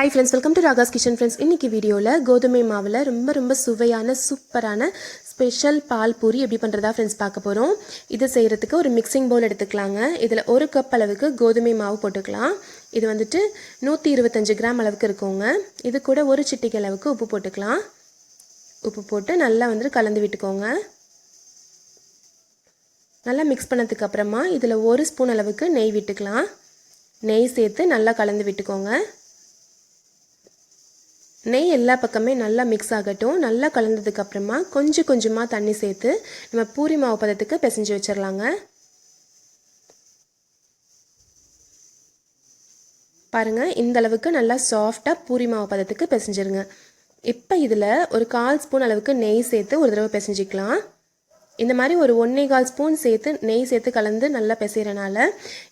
Hi friends, welcome to Ragas Kitchen friends. இன்னைக்கு வீடியோல கோதுமை மாவுல ரொம்ப சுவையான சூப்பரான ஸ்பெஷல் பால் பூரி எப்படி பண்றதா friends பார்க்க போறோம். இது செய்யிறதுக்கு ஒரு மிக்சிங் பவுல் எடுத்துக்கலாங்க. இதுல 1 கப் அளவுக்கு கோதுமை மாவு போட்டுக்கலாம். இது வந்துட்டு 125 கிராம் அளவுக்கு இருக்குங்க. இது கூட ஒரு சிட்டிகை அளவுக்கு உப்பு போட்டுக்கலாம். உப்பு போட்டு நல்லா வந்து கலந்து விட்டுக்கோங்க. நல்லா மிக்ஸ் பண்ணதுக்கு அப்புறமா இதுல 1 ஸ்பூன் அளவுக்கு நெய் விட்டுக்கலாம். நெய் சேர்த்து நல்லா கலந்து விட்டுக்கோங்க. நெய் எல்லா பக்கமே நல்லா மிக்ஸ் ஆகட்டும். நல்லா கலந்ததுக்கு அப்புறமா கொஞ்சமா தண்ணி சேர்த்து நம்ம பூரி மாவு பதத்துக்கு பிசைஞ்சு வச்சிரலாங்க. பாருங்க இந்த அளவுக்கு நல்லா சாஃப்ட்டா பூரி மாவு பதத்துக்கு பிசைஞ்சிருங்க. இப்போ இதுல ஒரு 1/4 ஸ்பூன் அளவுக்கு நெய் சேர்த்து ஒரு தடவை பிசைஞ்சிக்கலாம். இந்த மாதிரி ஒரு 1/4 ஸ்பூன் சேர்த்து நெய் சேர்த்து கலந்து நல்லா பிசைறனால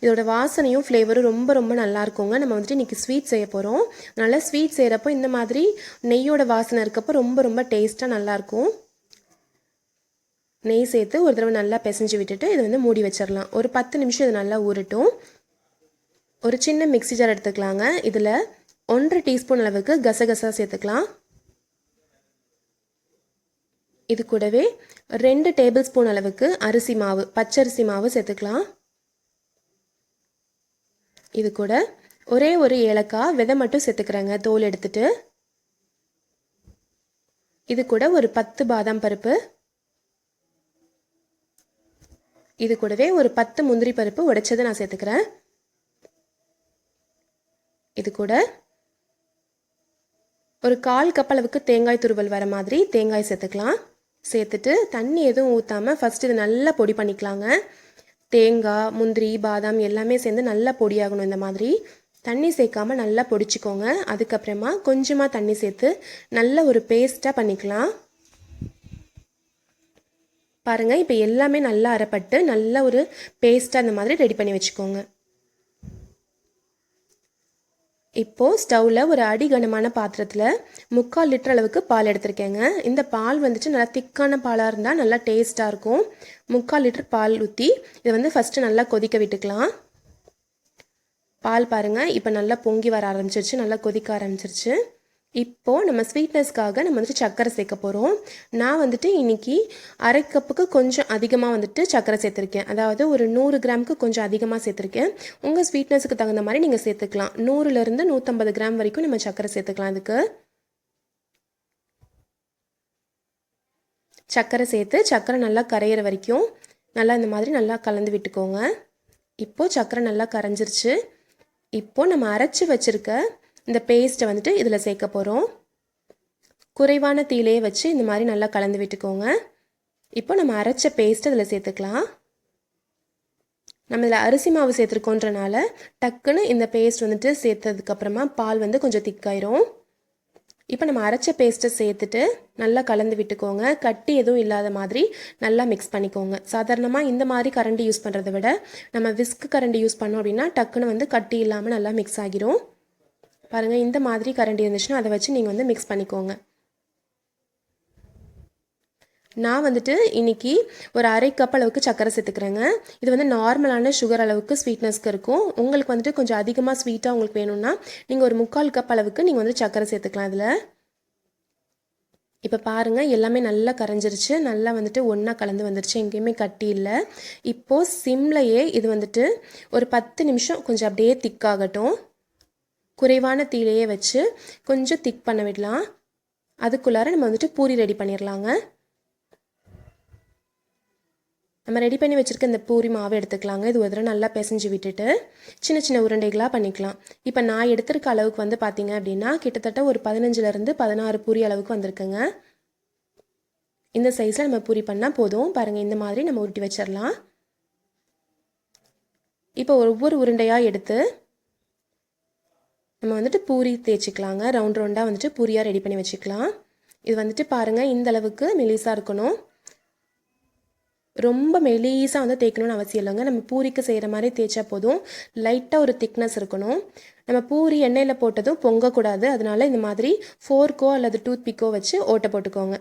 இதோட வாசனையும் ஃப்ளேவரும் ரொம்ப நல்லா இருக்குங்க. நம்ம வந்துட்டு இன்னைக்கு ஸ்வீட் செய்ய போகிறோம். நல்லா ஸ்வீட் செய்கிறப்போ இந்த மாதிரி நெய்யோட வாசனை இருக்கப்போ ரொம்ப டேஸ்ட்டாக நல்லாயிருக்கும். நெய் சேர்த்து ஒரு தடவை நல்லா பிசைஞ்சு விட்டுட்டு இதை வந்து மூடி வச்சிடலாம். ஒரு 10 நிமிஷம் இது நல்லா ஊறட்டும். ஒரு சின்ன மிக்ஸி ஜார் எடுத்துக்கலாங்க. இதில் 1/2 டீஸ்பூன் அளவுக்கு கசகசா சேர்த்துக்கலாம். இது கூடவே 2 டேபிள் ஸ்பூன் அளவுக்கு அரிசி மாவு, பச்சரிசி மாவு சேர்த்துக்கலாம். இது கூட ஒரே ஒரு ஏலக்காய் விதை மட்டும் சேர்த்துக்கிறேங்க, தோல் எடுத்துட்டு. இது கூட ஒரு 10 பாதாம் பருப்பு, இது கூடவே ஒரு 10 முந்திரி பருப்பு உடைச்சதை நான் சேர்த்துக்கிறேன். இது கூட ஒரு 1/4 கப் அளவுக்கு தேங்காய் துருவல் வர மாதிரி தேங்காய் சேர்த்துக்கலாம். சேர்த்துட்டு தண்ணி எதுவும் ஊற்றாமல் ஃபஸ்ட்டு இது நல்லா பொடி பண்ணிக்கலாங்க. தேங்காய், முந்திரி, பாதாம் எல்லாமே சேர்ந்து நல்லா பொடியாகணும். இந்த மாதிரி தண்ணி சேர்க்காமல் நல்லா பொடிச்சிக்கோங்க. அதுக்கப்புறமா கொஞ்சமாக தண்ணி சேர்த்து நல்ல ஒரு பேஸ்ட்டாக பண்ணிக்கலாம். பாருங்கள், இப்போ எல்லாமே நல்லா அரைப்பட்டு நல்ல ஒரு பேஸ்ட்டாக இந்த மாதிரி ரெடி பண்ணி வச்சுக்கோங்க. இப்போது ஸ்டவ்வில் ஒரு அடிகனமான பாத்திரத்தில் 3/4 லிட்டர் அளவுக்கு பால் எடுத்திருக்கேங்க. இந்த பால் வந்துட்டு நல்லா திக்கான பாலாக இருந்தால் நல்லா டேஸ்ட்டாக இருக்கும். 3/4 லிட்டர் பால் ஊற்றி இதை வந்து ஃபஸ்ட்டு நல்லா கொதிக்க விட்டுக்கலாம். பால் பாருங்கள் இப்போ நல்லா பொங்கி வர ஆரம்பிச்சிருச்சு, நல்லா கொதிக்க ஆரம்பிச்சிருச்சு. இப்போது நம்ம ஸ்வீட்னஸ்க்காக நம்ம வந்துட்டு சர்க்கரை சேர்க்க போகிறோம். நான் வந்துட்டு இன்றைக்கி 1/2 கப்புக்கு கொஞ்சம் அதிகமாக வந்துட்டு சர்க்கரை சேர்த்துருக்கேன். அதாவது ஒரு 100 கிராமுக்கு கொஞ்சம் அதிகமாக சேர்த்துருக்கேன். உங்கள் ஸ்வீட்னஸுக்கு தகுந்த மாதிரி நீங்கள் சேர்த்துக்கலாம். 100லேருந்து 150 கிராம் வரைக்கும் நம்ம சர்க்கரை சேர்த்துக்கலாம். அதுக்கு சர்க்கரை சேர்த்து சர்க்கரை நல்லா கரையிற வரைக்கும் நல்லா இந்த மாதிரி நல்லா கலந்து விட்டுக்கோங்க. இப்போது சர்க்கரை நல்லா கரைஞ்சிருச்சு. இப்போது நம்ம அரைச்சி வச்சுருக்க இந்த பேஸ்ட்டை வந்துட்டு இதில் சேர்க்க போகிறோம். குறைவான தீயிலேயே வச்சு இந்த மாதிரி நல்லா கலந்து விட்டுக்கோங்க. இப்போ நம்ம அரைச்ச பேஸ்ட்டை இதில் சேர்த்துக்கலாம். நம்ம இதில் அரிசி மாவு சேர்த்துருக்கோன்றனால டக்குன்னு இந்த பேஸ்ட் வந்துட்டு சேர்த்ததுக்கப்புறமா பால் வந்து கொஞ்சம் திக்காயிரும். இப்போ நம்ம அரைச்ச பேஸ்ட்டை சேர்த்துட்டு நல்லா கலந்து விட்டுக்கோங்க. கட்டி எதுவும் இல்லாத மாதிரி நல்லா மிக்ஸ் பண்ணிக்கோங்க. சாதாரணமாக இந்த மாதிரி கரண்டி யூஸ் பண்ணுறதை விட நம்ம விஸ்க் கரண்டி யூஸ் பண்ணோம் அப்படின்னா டக்குன்னு வந்து கட்டி இல்லாமல் நல்லா மிக்ஸ் ஆகிரும். பாருங்கள், இந்த மாதிரி கரண்டி இருந்துச்சுன்னா அதை வச்சு நீங்கள் வந்து மிக்ஸ் பண்ணிக்கோங்க. நான் வந்துட்டு இன்றைக்கி ஒரு 1/2 கப் அளவுக்கு சர்க்கரை சேர்த்துக்கிறேங்க. இது வந்து நார்மலான சுகர் அளவுக்கு ஸ்வீட்னஸ்க்கு இருக்கும். உங்களுக்கு வந்துட்டு கொஞ்சம் அதிகமாக ஸ்வீட்டாக உங்களுக்கு வேணும்னா நீங்கள் ஒரு 3/4 கப் அளவுக்கு நீங்கள் வந்து சர்க்கரை சேர்த்துக்கலாம் இதில். இப்போ பாருங்கள், எல்லாமே நல்லா கரைஞ்சிருச்சு, நல்லா வந்துட்டு ஒன்றா கலந்து வந்துருச்சு, எங்கேயுமே கட்டி இல்லை. இப்போது சிம்லையே இது வந்துட்டு ஒரு 10 நிமிஷம் கொஞ்சம் அப்படியே திக்காகட்டும். குறைவான தீயிலேயே வச்சு கொஞ்சம் திக் பண்ண விடலாம். அதுக்குள்ளார நம்ம வந்துட்டு பூரி ரெடி பண்ணிடலாங்க. நம்ம ரெடி பண்ணி வச்சுருக்க இந்த பூரி மாவு எடுத்துக்கலாங்க. இது ஒரு தடவை நல்லா பிசைஞ்சு விட்டுட்டு சின்ன உருண்டைகளாக பண்ணிக்கலாம். இப்போ நான் எடுத்திருக்க அளவுக்கு வந்து பார்த்தீங்க அப்படின்னா கிட்டத்தட்ட ஒரு 15லேருந்து 16 பூரி அளவுக்கு வந்திருக்குங்க. இந்த சைஸில் நம்ம பூரி பண்ணால் போதும். பாருங்கள், இந்த மாதிரி நம்ம உருட்டி வச்சிடலாம். இப்போ ஒவ்வொரு உருண்டையாக எடுத்து நம்ம வந்துட்டு பூரி தேய்ச்சிக்கலாங்க. ரவுண்டாக வந்துட்டு பூரியாக ரெடி பண்ணி வச்சுக்கலாம். இது வந்துட்டு பாருங்கள், இந்த அளவுக்கு மெலிசாக இருக்கணும். ரொம்ப மெலிசாக வந்து தேய்க்கணும்னு அவசியம் இல்லைங்க. நம்ம பூரிக்கு செய்கிற மாதிரி தேய்ச்சா போதும். லைட்டாக ஒரு திக்னஸ் இருக்கணும். நம்ம பூரி எண்ணெயில் போட்டதும் பொங்கக்கூடாது. அதனால இந்த மாதிரி ஃபோர்க்கோ அல்லது டூத்பிக்கோ வச்சு ஓட்டை போட்டுக்கோங்க.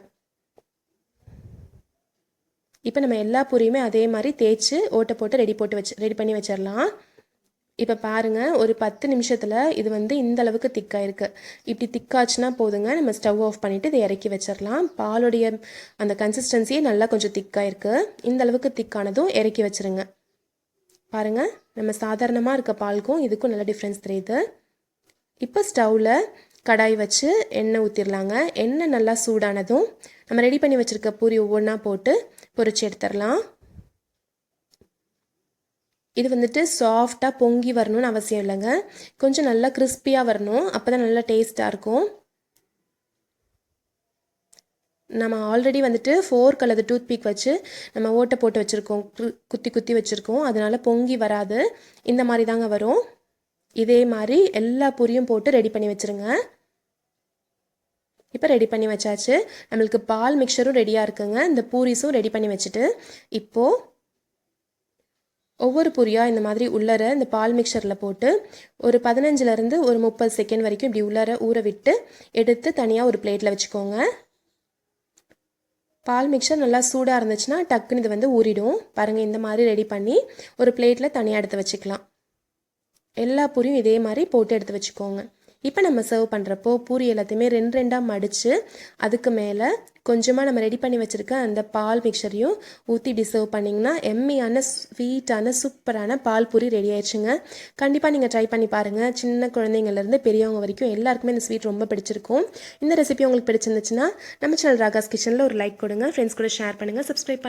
இப்போ நம்ம எல்லா பூரியுமே அதே மாதிரி தேய்ச்சி ஓட்டை போட்டு ரெடி பண்ணி வச்சிடலாம். இப்போ பாருங்கள், ஒரு 10 நிமிஷத்தில் இது வந்து இந்த அளவுக்கு திக்காயிருக்கு. இப்படி திக்காச்சுன்னா போதுங்க, நம்ம ஸ்டவ் ஆஃப் பண்ணிவிட்டு இதை இறக்கி வச்சிடலாம். பாலுடைய அந்த கன்சிஸ்டன்சியே நல்லா கொஞ்சம் திக்காயிருக்கு. இந்த அளவுக்கு திக்கானதும் இறக்கி வச்சுருங்க. பாருங்கள், நம்ம சாதாரணமாக இருக்க பாலுக்கும் இதுக்கும் நல்ல டிஃப்ரென்ஸ் தெரியுது. இப்போ ஸ்டவ்வில் கடாய் வச்சு எண்ணெய் ஊற்றிடலாங்க. எண்ணெய் நல்லா சூடானதும் நம்ம ரெடி பண்ணி வச்சுருக்க பூரி ஒவ்வொன்றா போட்டு பொரிச்சு எடுத்துடலாம். இது வந்துட்டு சாஃப்டாக பொங்கி வரணும்னு அவசியம் இல்லைங்க. கொஞ்சம் நல்லா கிறிஸ்பியாக வரணும், அப்போ தான் நல்லா டேஸ்ட்டாக இருக்கும். நம்ம ஆல்ரெடி வந்துட்டு ஃபோர்க் அல்லது டூத் பீக் வச்சு நம்ம ஓட்டை போட்டு வச்சுருக்கோம், குத்தி குத்தி வச்சுருக்கோம். அதனால் பொங்கி வராது, இந்த மாதிரி தாங்க வரும். இதே மாதிரி எல்லா பூரியும் போட்டு ரெடி பண்ணி வச்சுருங்க. இப்போ ரெடி பண்ணி வச்சாச்சு. நம்மளுக்கு பால் மிக்சரும் ரெடியாக இருக்குங்க. இந்த பூரிஸும் ரெடி பண்ணி வச்சுட்டு இப்போது ஒவ்வொரு பூரியாக இந்த மாதிரி உள்ளர இந்த பால் மிக்சரில் போட்டு ஒரு 15லேருந்து ஒரு 30 செகண்ட் வரைக்கும் இப்படி உள்ளர ஊற விட்டு எடுத்து தனியாக ஒரு பிளேட்டில் வச்சுக்கோங்க. பால் மிக்சர் நல்லா சூடாக இருந்துச்சுன்னா டக்குன்னு இது வந்து ஊறிடும். பாருங்கள், இந்த மாதிரி ரெடி பண்ணி ஒரு பிளேட்டில் தனியாக எடுத்து வச்சுக்கலாம். எல்லா பூரியும் இதே மாதிரி போட்டு எடுத்து வச்சுக்கோங்க. இப்போ நம்ம சர்வ் பண்ணுறப்போ பூரி எல்லாத்தையுமே 2 மடித்து அதுக்கு மேலே கொஞ்சமாக நம்ம ரெடி பண்ணி வச்சுருக்க அந்த பால் மிக்சரையும் ஊற்றி இப்படி சர்வ் பண்ணிங்கன்னா எம்மியான ஸ்வீட்டான சூப்பரான பால் பூரி ரெடி ஆயிடுச்சுங்க. கண்டிப்பாக நீங்கள் ட்ரை பண்ணி பாருங்கள். சின்ன குழந்தைங்கள்லேருந்து பெரியவங்க வரைக்கும் எல்லாருக்குமே இந்த ஸ்வீட் ரொம்ப பிடிச்சிருக்கும். இந்த ரெசிபி உங்களுக்கு பிடிச்சிருந்துச்சுன்னா நம்ம சேனல் ராகாஸ் கிச்சனில் ஒரு லைக் கொடுங்க, ஃப்ரெண்ட்ஸ் கூட ஷேர் பண்ணுங்கள், சப்ஸ்கிரைப் பண்ணுங்கள்.